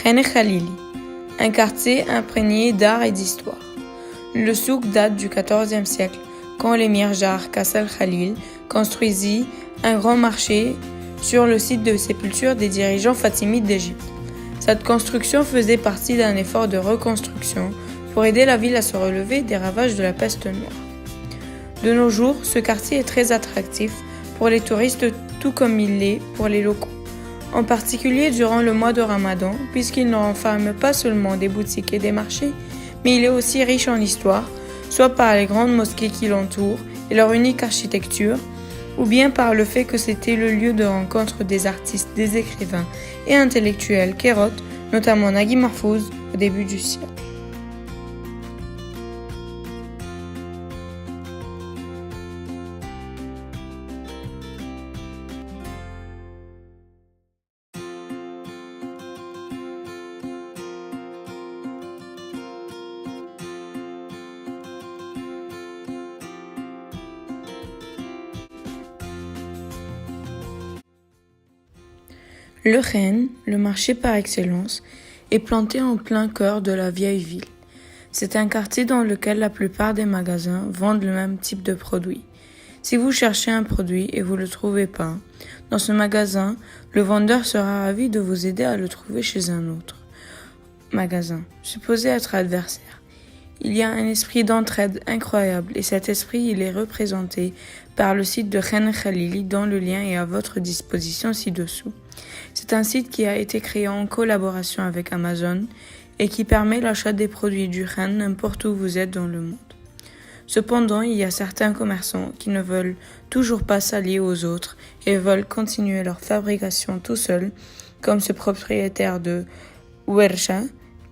Khan Khalili, un quartier imprégné d'art et d'histoire. Le souk date du XIVe siècle, quand l'émir Jar Qas al-Khalil construisit un grand marché sur le site de sépulture des dirigeants fatimides d'Égypte. Cette construction faisait partie d'un effort de reconstruction pour aider la ville à se relever des ravages de la peste noire. De nos jours, ce quartier est très attractif pour les touristes tout comme il l'est pour les locaux, en particulier durant le mois de Ramadan, puisqu'il ne renferme pas seulement des boutiques et des marchés, mais il est aussi riche en histoire, soit par les grandes mosquées qui l'entourent et leur unique architecture, ou bien par le fait que c'était le lieu de rencontre des artistes, des écrivains et intellectuels Kérot, notamment Nagui Mahfouz, au début du siècle. Le Khan, le marché par excellence, est planté en plein cœur de la vieille ville. C'est un quartier dans lequel la plupart des magasins vendent le même type de produit. Si vous cherchez un produit et vous ne le trouvez pas, dans ce magasin, le vendeur sera ravi de vous aider à le trouver chez un autre magasin, supposé être adversaire. Il y a un esprit d'entraide incroyable et cet esprit il est représenté par le site de Khan Khalili dont le lien est à votre disposition ci-dessous. C'est un site qui a été créé en collaboration avec Amazon et qui permet l'achat des produits du Khan n'importe où vous êtes dans le monde. Cependant, il y a certains commerçants qui ne veulent toujours pas s'allier aux autres et veulent continuer leur fabrication tout seuls, comme ce propriétaire de Wersha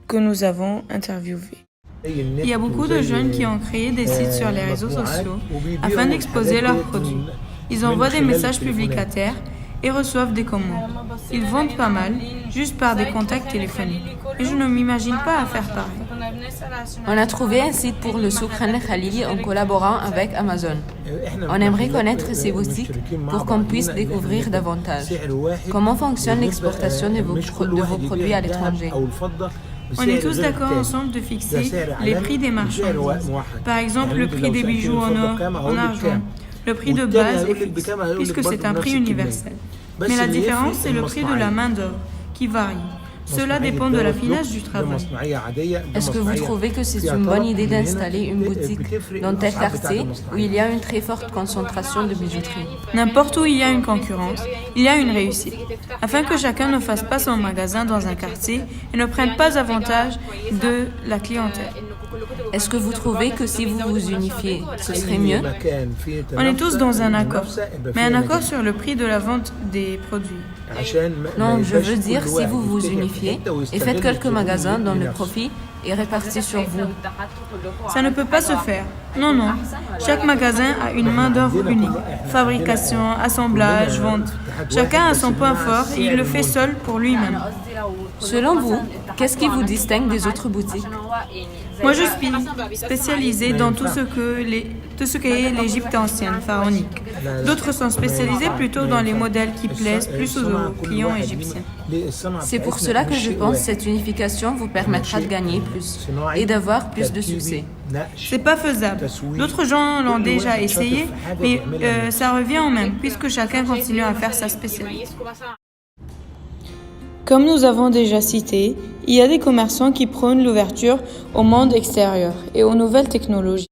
que nous avons interviewé. Il y a beaucoup de jeunes qui ont créé des sites sur les réseaux sociaux afin d'exposer leurs produits. Ils envoient des messages publicitaires et reçoivent des commandes. Ils vendent pas mal, juste par des contacts téléphoniques. Et je ne m'imagine pas à faire pareil. On a trouvé un site pour le souk Khan Khalili en collaborant avec Amazon. On aimerait connaître ces boutiques pour qu'on puisse découvrir davantage. Comment fonctionne l'exportation de vos produits à l'étranger? On est tous d'accord ensemble de fixer les prix des marchandises. Par exemple, le prix des bijoux en or, en argent. Le prix de base est fixe, puisque c'est un prix universel. Mais la différence, c'est le prix de la main-d'œuvre, qui varie. Cela dépend de la finesse du travail. Est-ce que vous trouvez que c'est une bonne idée d'installer une boutique dans tel quartier où il y a une très forte concentration de bijouterie? N'importe où il y a une concurrence, il y a une réussite. Afin que chacun ne fasse pas son magasin dans un quartier et ne prenne pas avantage de la clientèle. Est-ce que vous trouvez que si vous vous unifiez, ce serait mieux? On est tous dans un accord, mais un accord sur le prix de la vente des produits. Non, je veux dire si vous vous unifiez et faites quelques magasins dont le profit est réparti sur vous. Ça ne peut pas se faire. Non. Chaque magasin a une main-d'œuvre unique. Fabrication, assemblage, vente. Chacun a son point fort et il le fait seul pour lui-même. Selon vous, qu'est-ce qui vous distingue des autres boutiques? Moi, je suis spécialisée dans tout ce qu'est l'Égypte ancienne, pharaonique. D'autres sont spécialisés plutôt dans les modèles qui plaisent plus aux clients égyptiens. C'est pour cela que je pense que cette unification vous permettra de gagner plus et d'avoir plus de succès. C'est pas faisable. D'autres gens l'ont déjà essayé, mais ça revient au même, puisque chacun continue à faire sa spécialité. Comme nous avons déjà cité, il y a des commerçants qui prônent l'ouverture au monde extérieur et aux nouvelles technologies.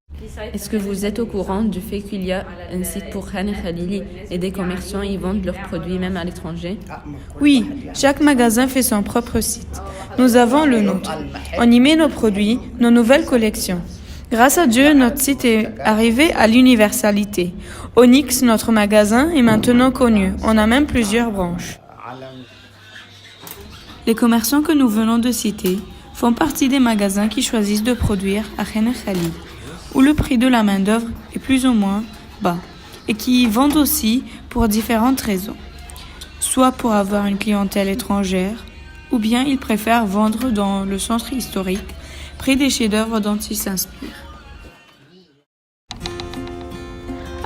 Est-ce que vous êtes au courant du fait qu'il y a un site pour Khan Khalili et des commerçants y vendent leurs produits même à l'étranger? Oui, chaque magasin fait son propre site. Nous avons le nôtre. On y met nos produits, nos nouvelles collections. Grâce à Dieu, notre site est arrivé à l'universalité. Onyx, notre magasin, est maintenant connu. On a même plusieurs branches. Les commerçants que nous venons de citer font partie des magasins qui choisissent de produire à Khan Khalili, où le prix de la main-d'œuvre est plus ou moins bas, et qui y vendent aussi pour différentes raisons. Soit pour avoir une clientèle étrangère, ou bien ils préfèrent vendre dans le centre historique, près des chefs-d'œuvre dont ils s'inspirent.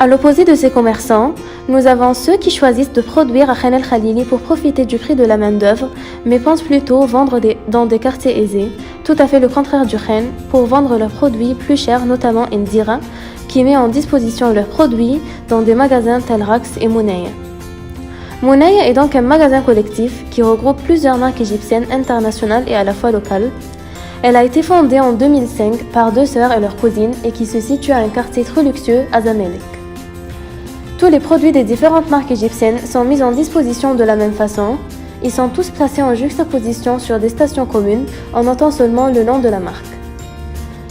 À l'opposé de ces commerçants, nous avons ceux qui choisissent de produire à Khan El Khalili pour profiter du prix de la main-d'œuvre, mais pensent plutôt vendre dans des quartiers aisés, tout à fait le contraire du Khan, pour vendre leurs produits plus chers, notamment Indira, qui met en disposition leurs produits dans des magasins tels Rax et Mounaya. Mounaya est donc un magasin collectif qui regroupe plusieurs marques égyptiennes internationales et à la fois locales. Elle a été fondée en 2005 par 2 sœurs et leur cousine et qui se situe à un quartier très luxueux à Zamalek. Tous les produits des différentes marques égyptiennes sont mis en disposition de la même façon. Ils sont tous placés en juxtaposition sur des stations communes en notant seulement le nom de la marque.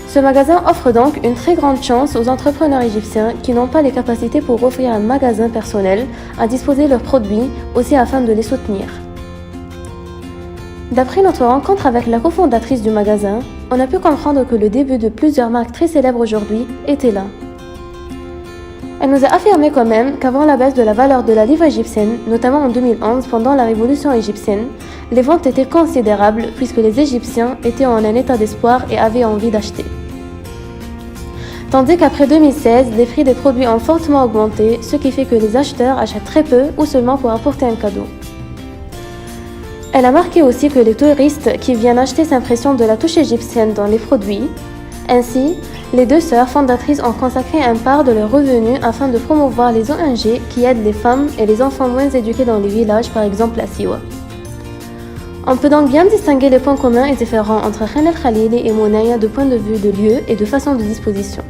Ce magasin offre donc une très grande chance aux entrepreneurs égyptiens qui n'ont pas les capacités pour offrir un magasin personnel à disposer leurs produits, aussi afin de les soutenir. D'après notre rencontre avec la cofondatrice du magasin, on a pu comprendre que le début de plusieurs marques très célèbres aujourd'hui était là. Elle nous a affirmé quand même qu'avant la baisse de la valeur de la livre égyptienne, notamment en 2011 pendant la révolution égyptienne, les ventes étaient considérables puisque les Égyptiens étaient en un état d'espoir et avaient envie d'acheter. Tandis qu'après 2016, les prix des produits ont fortement augmenté, ce qui fait que les acheteurs achètent très peu ou seulement pour apporter un cadeau. Elle a marqué aussi que les touristes qui viennent acheter s'impressionnent de la touche égyptienne dans les produits. Ainsi, les 2 sœurs fondatrices ont consacré un part de leurs revenus afin de promouvoir les ONG qui aident les femmes et les enfants moins éduqués dans les villages, par exemple à Siwa. On peut donc bien distinguer les points communs et différents entre Khan El Khalili et Mounaya de point de vue de lieu et de façon de disposition.